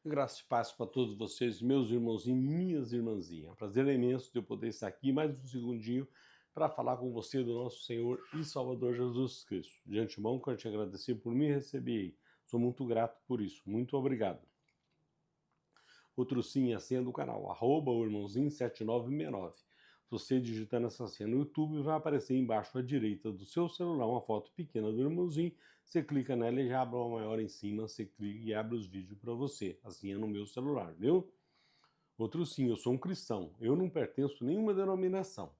Graça e paz para todos vocês, meus irmãos e minhas irmãzinhas. É um prazer imenso de eu poder estar aqui mais um segundinho para falar com você do nosso Senhor e Salvador Jesus Cristo. De antemão, quero te agradecer por me receber. Sou muito grato por isso. Muito obrigado. Outro sim, a senha do canal, o irmãozinho7969. Você digitando essa senha no YouTube, vai aparecer embaixo à direita do seu celular uma foto pequena do irmãozinho. Você clica nela e já abre uma maior em cima. Você clica e abre os vídeos para você. Assim é no meu celular, viu? Outro sim, eu sou um cristão. Eu não pertenço a nenhuma denominação.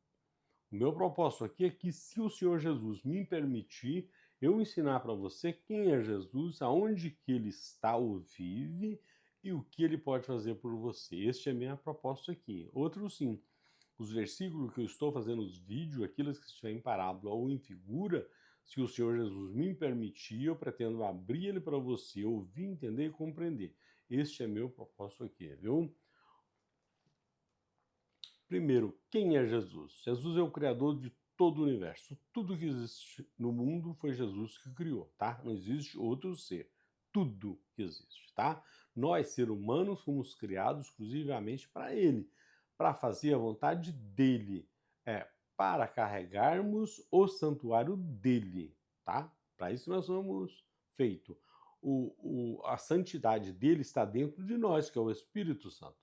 O meu propósito aqui é que, se o Senhor Jesus me permitir, eu ensinar para você quem é Jesus, aonde que ele está ou vive e o que ele pode fazer por você. Este é a minha proposta aqui. Outro sim, os versículos que eu estou fazendo os vídeos, aqueles que estiverem em parábola ou em figura, se o Senhor Jesus me permitir, eu pretendo abrir ele para você, ouvir, entender e compreender. Este é meu propósito aqui, viu? Primeiro, quem é Jesus? Jesus é o criador de todo o universo. Tudo que existe no mundo foi Jesus que criou, tá? Não existe outro ser. Tudo que existe, tá? Nós, seres humanos, fomos criados exclusivamente para Ele, para fazer a vontade dEle, para carregarmos o santuário dEle, tá? Para isso nós somos feitos. A santidade dEle está dentro de nós, que é o Espírito Santo.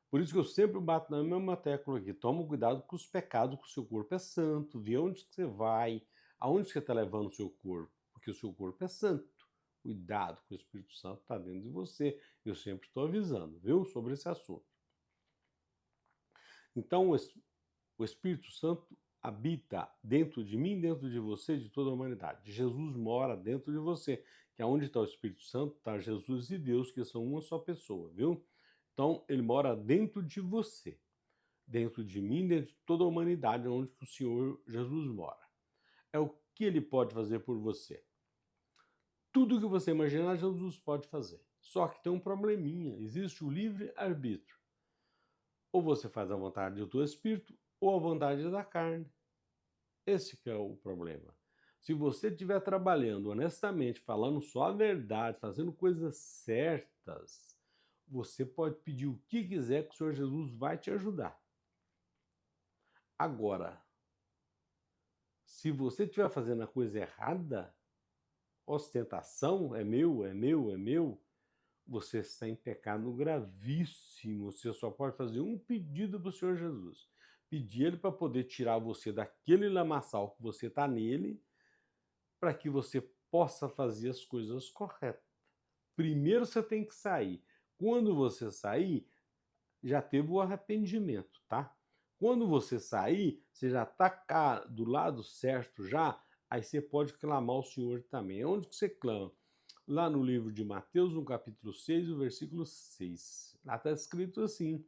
Por isso que eu sempre bato na mesma tecla aqui. Toma cuidado com os pecados, que o seu corpo é santo. Vê onde que você vai, aonde você está levando o seu corpo. Porque o seu corpo é santo. Cuidado, que o Espírito Santo está dentro de você. Eu sempre estou avisando, viu? Sobre esse assunto. Então, o Espírito Santo habita dentro de mim, dentro de você, de toda a humanidade. Jesus mora dentro de você. Que é onde está o Espírito Santo, está Jesus e Deus, que são uma só pessoa, viu? Então, ele mora dentro de você, dentro de mim, dentro de toda a humanidade, onde o Senhor Jesus mora. É o que ele pode fazer por você. Tudo que você imaginar, Jesus pode fazer. Só que tem um probleminha, existe o livre-arbítrio. Ou você faz a vontade do teu espírito, ou a vontade da carne. Esse que é o problema. Se você estiver trabalhando honestamente, falando só a verdade, fazendo coisas certas, você pode pedir o que quiser que o Senhor Jesus vai te ajudar. Agora, se você estiver fazendo a coisa errada, ostentação, é meu, é meu, é meu, você está em pecado gravíssimo. Você só pode fazer um pedido para o Senhor Jesus. Pedir Ele para poder tirar você daquele lamaçal que você está nele, para que você possa fazer as coisas corretas. Primeiro você tem que sair. Quando você sair, já teve o arrependimento, tá? Quando você sair, você já está do lado certo já, aí você pode clamar ao Senhor também. Onde que você clama? Lá no livro de Mateus, no capítulo 6, o versículo 6. Lá está escrito assim: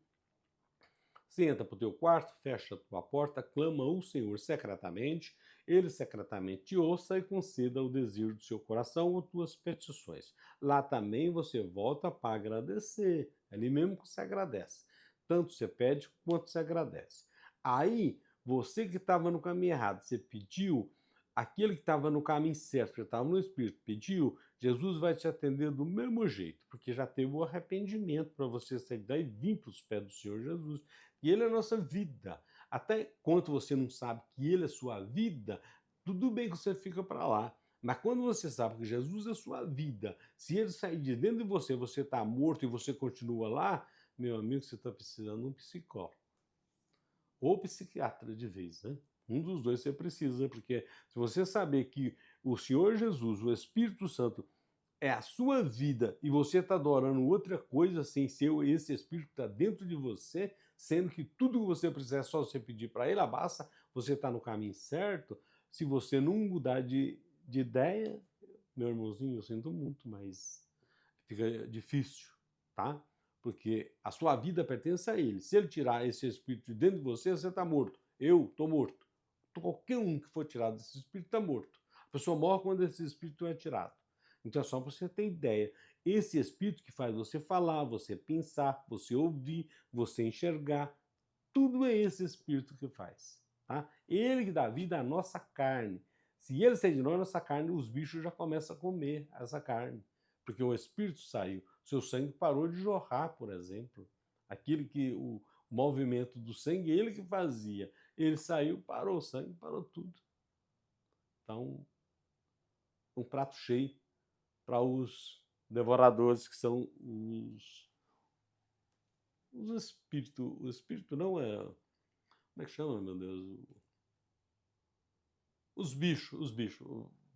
você entra para o teu quarto, fecha a tua porta, clama ao Senhor secretamente, ele secretamente te ouça e conceda o desejo do seu coração ou tuas petições. Lá também você volta para agradecer, é ali mesmo que você agradece. Tanto você pede quanto você agradece. Aí, você que estava no caminho errado, você pediu, aquele que estava no caminho certo, que estava no Espírito, pediu, Jesus vai te atender do mesmo jeito, porque já teve o arrependimento para você sair daí e vir para os pés do Senhor Jesus. E Ele é a nossa vida. Até quando você não sabe que Ele é sua vida, tudo bem que você fica para lá. Mas quando você sabe que Jesus é sua vida, se Ele sair de dentro de você, você está morto e você continua lá, meu amigo, você está precisando de um psicólogo. Ou psiquiatra de vez, né? Um dos dois você precisa, porque se você saber que o Senhor Jesus, o Espírito Santo, é a sua vida e você está adorando outra coisa sem ser esse Espírito que está dentro de você, sendo que tudo que você precisa é só você pedir para Ele, basta, você está no caminho certo. Se você não mudar de ideia, meu irmãozinho, eu sinto muito, mas fica difícil, tá? Porque a sua vida pertence a Ele. Se Ele tirar esse Espírito de dentro de você, você está morto. Eu estou morto. Qualquer um que for tirado desse Espírito está morto. A pessoa morre quando esse Espírito é tirado. Então é só para você ter ideia. Esse Espírito que faz você falar, você pensar, você ouvir, você enxergar, tudo é esse Espírito que faz. Tá? Ele que dá vida à nossa carne. Se ele sair de nós, nossa carne, os bichos já começam a comer essa carne. Porque o Espírito saiu. seu sangue parou de jorrar, por exemplo. Aquilo que o movimento do sangue, ele que fazia. Ele saiu, parou o sangue, parou tudo. Então, um prato cheio para os devoradores, que são os espíritos. O espírito não é... Como é que chama, meu Deus? Os bichos.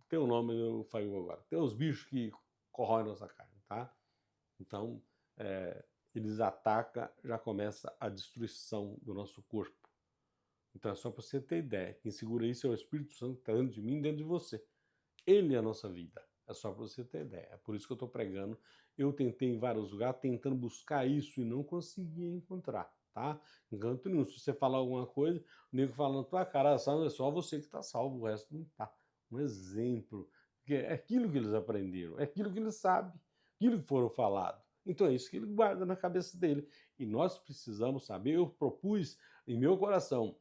Tem um nome, eu falho agora. Tem os bichos que corroem nossa carne, tá? Então, eles atacam, já começa a destruição do nosso corpo. Então é só para você ter ideia. Quem segura isso é o Espírito Santo que está dentro de mim, dentro de você. Ele é a nossa vida. É só para você ter ideia. É por isso que eu estou pregando. Eu tentei em vários lugares, tentando buscar isso e não consegui encontrar, tá? Encanto nenhum. Se você falar alguma coisa, o nego fala na tua cara, é só você que está salvo, o resto não está. Um exemplo. Porque é aquilo que eles aprenderam, é aquilo que eles sabem, aquilo que foram falado. Então é isso que ele guarda na cabeça dele. E nós precisamos saber. Eu propus em meu coração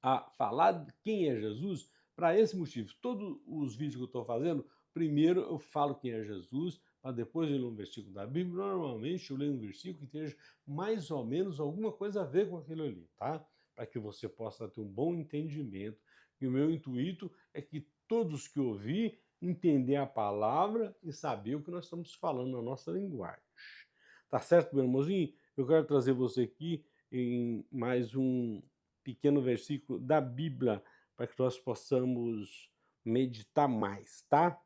a falar de quem é Jesus para esse motivo. Todos os vídeos que eu estou fazendo, primeiro eu falo quem é Jesus, para depois eu ler um versículo da Bíblia. Normalmente eu leio um versículo que tenha mais ou menos alguma coisa a ver com aquilo ali, tá? Para que você possa ter um bom entendimento. E o meu intuito é que todos que ouvir entender a palavra e saber o que nós estamos falando na nossa linguagem. Tá certo, meu irmãozinho? Eu quero trazer você aqui em mais um pequeno versículo da Bíblia para que nós possamos meditar mais, tá?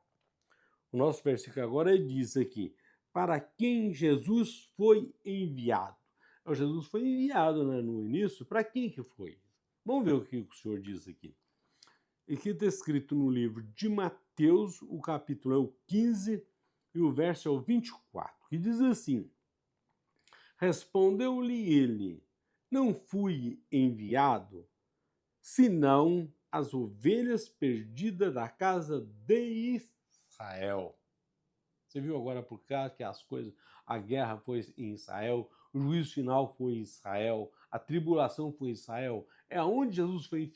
O nosso versículo agora diz aqui: para quem Jesus foi enviado. O Jesus foi enviado, né, no início. Para quem que foi? Vamos ver o que o Senhor diz aqui. Aqui está escrito no livro de Mateus, o capítulo é o 15 e o verso é o 24, que diz assim: respondeu-lhe ele: não fui enviado, senão as ovelhas perdidas da casa de Israel. Você viu agora por cá que as coisas, a guerra foi em Israel, o juízo final foi em Israel, a tribulação foi em Israel. É aonde Jesus foi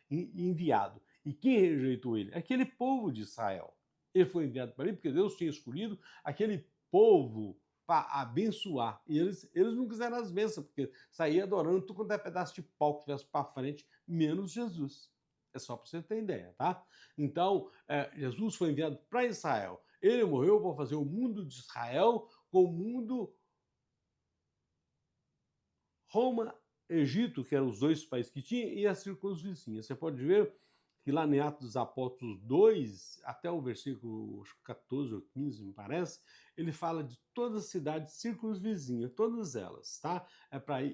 enviado. E quem rejeitou ele? Aquele povo de Israel. Ele foi enviado para ali porque Deus tinha escolhido aquele povo para abençoar. E eles não quiseram as bênçãos, porque saía adorando tudo quanto é pedaço de pau que tivesse para frente, menos Jesus. É só para você ter ideia, tá? Então, Jesus foi enviado para Israel. Ele morreu para fazer o mundo de Israel com o mundo Roma, Egito, que eram os dois países que tinha, e a circunvizinha. Você pode ver que lá em Atos dos Apóstolos 2, até o versículo 14 ou 15, me parece, ele fala de todas as cidades circunvizinhas, todas elas, tá?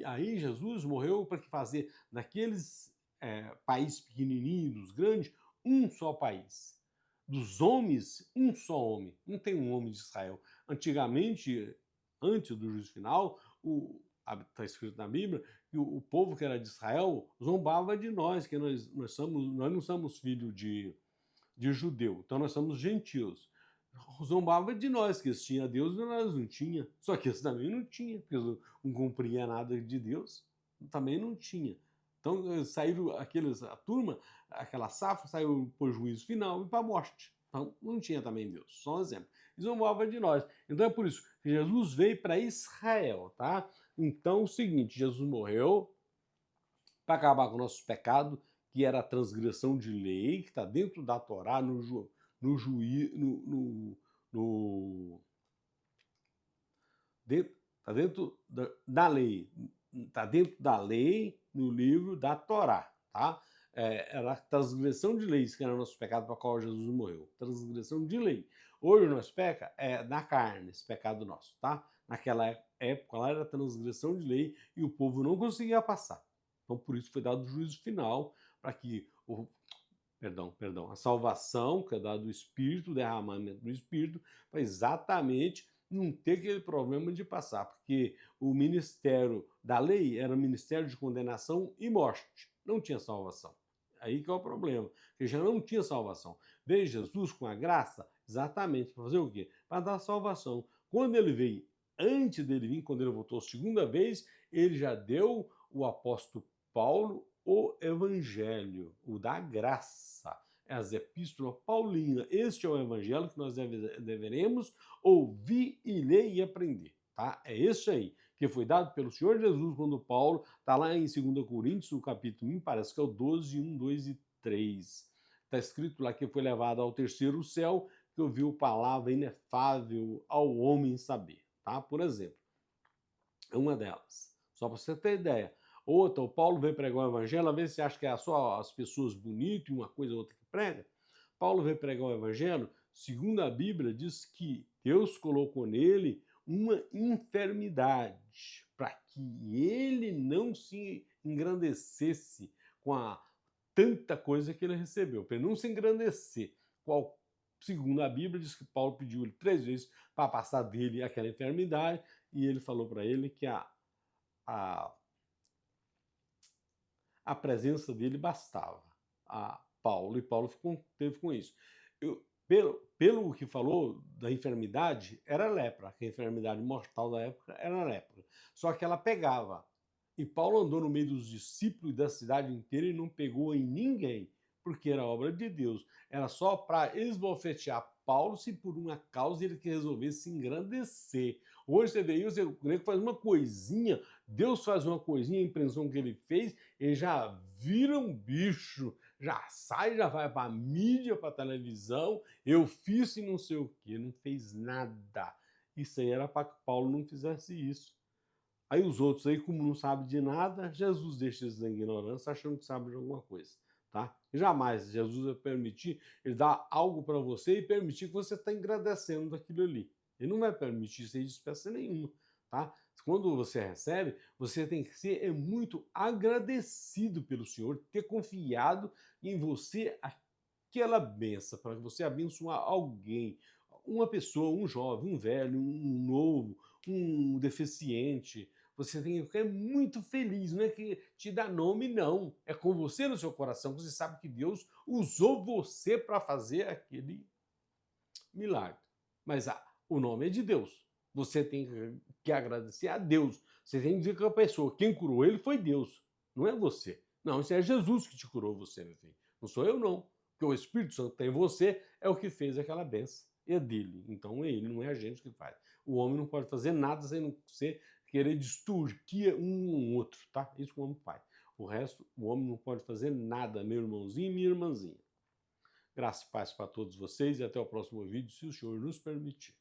Aí Jesus morreu para fazer daqueles países pequenininhos, grandes, um só país. Dos homens, um só homem. Não tem um homem de Israel. Antigamente, antes do juízo final, está escrito na Bíblia, que o povo que era de Israel zombava de nós, que nós não somos filhos de judeu, então nós somos gentios. Zombava de nós, que eles tinham Deus e nós não tinha. Só que eles também não tinham, porque eles não cumpriam nada de Deus, também não tinha. Então saíram a turma, aquela safra saiu por juízo final e para a morte. Então não tinha também Deus, só um exemplo. Eles zombavam de nós. Então é por isso que Jesus veio para Israel, tá? Então, o seguinte, Jesus morreu para acabar com o nosso pecado, que era a transgressão de lei, que está dentro da Torá, está dentro da lei, está dentro da lei no livro da Torá, tá? Era a transgressão de leis que era o nosso pecado para o qual Jesus morreu. Transgressão de lei. Hoje o nosso pecado é na carne, esse pecado nosso, tá? Naquela época lá era transgressão de lei e o povo não conseguia passar. Então por isso foi dado o juízo final para que a salvação, que é dado do Espírito, o derramamento do Espírito, para exatamente não ter aquele problema de passar, porque o ministério da lei era um ministério de condenação e morte, não tinha salvação. Aí que é o problema, porque já não tinha salvação. Veio Jesus com a graça, exatamente, para fazer o quê? Para dar salvação. Quando ele veio, antes dele vir, quando ele voltou a segunda vez, ele já deu o apóstolo Paulo o evangelho, o da graça. as epístolas paulinas. Este é o evangelho que nós deveremos ouvir e ler e aprender, tá? É esse aí, que foi dado pelo Senhor Jesus quando Paulo está lá em 2 Coríntios, no capítulo 1, parece que é o 12, 1, 2 e 3. Está escrito lá que foi levado ao terceiro céu, que ouviu palavra inefável ao homem saber, tá? Por exemplo, uma delas, só para você ter ideia. Outra, o Paulo veio pregar o evangelho, às vezes você acha que é só as pessoas bonitas e uma coisa ou outra que prega. Paulo veio pregar o evangelho, segundo a Bíblia, diz que Deus colocou nele uma enfermidade, para que ele não se engrandecesse com a tanta coisa que ele recebeu, para ele não se engrandecer. Segundo a Bíblia, diz que Paulo pediu ele 3 vezes para passar dele aquela enfermidade, e ele falou para ele que a, a presença dele bastava a Paulo, e Paulo teve com isso. Pelo que falou da enfermidade, era lepra, que a enfermidade mortal da época era lepra. Só que ela pegava. E Paulo andou no meio dos discípulos da cidade inteira e não pegou em ninguém, porque era obra de Deus. Era só para esbofetear Paulo se por uma causa ele que resolvesse se engrandecer. Hoje você vê isso, o grego faz uma coisinha, Deus faz uma coisinha, a impressão que ele fez, ele já vira um bicho, já sai, já vai para a mídia, para a televisão, eu fiz e não sei o quê, não fez nada. Isso aí era para que Paulo não fizesse isso. Aí os outros aí, como não sabem de nada, Jesus deixa eles na ignorância, achando que sabe de alguma coisa, tá? Jamais Jesus vai permitir, ele dá algo para você e permitir que você está agradecendo daquilo ali. Ele não vai permitir isso aí de espécie nenhuma, tá? Quando você recebe, você tem que ser muito agradecido pelo Senhor, ter confiado em você aquela benção, para você abençoar alguém, uma pessoa, um jovem, um velho, um novo, um deficiente. Você tem que ficar muito feliz, não é que te dá nome, não. É com você no seu coração, você sabe que Deus usou você para fazer aquele milagre. Mas o nome é de Deus. Você tem que agradecer a Deus. Você tem que dizer que a pessoa, quem curou ele foi Deus, não é você. Não, isso é Jesus que te curou você, meu filho. Não sou eu, não. Porque o Espírito Santo tem você, é o que fez aquela benção. É dele. Então é ele, não é a gente que faz. O homem não pode fazer nada sem não ser querer distorquir um outro, tá? Isso que o homem faz. O resto, o homem não pode fazer nada, meu irmãozinho e minha irmãzinha. Graça e paz para todos vocês e até o próximo vídeo, se o Senhor nos permitir.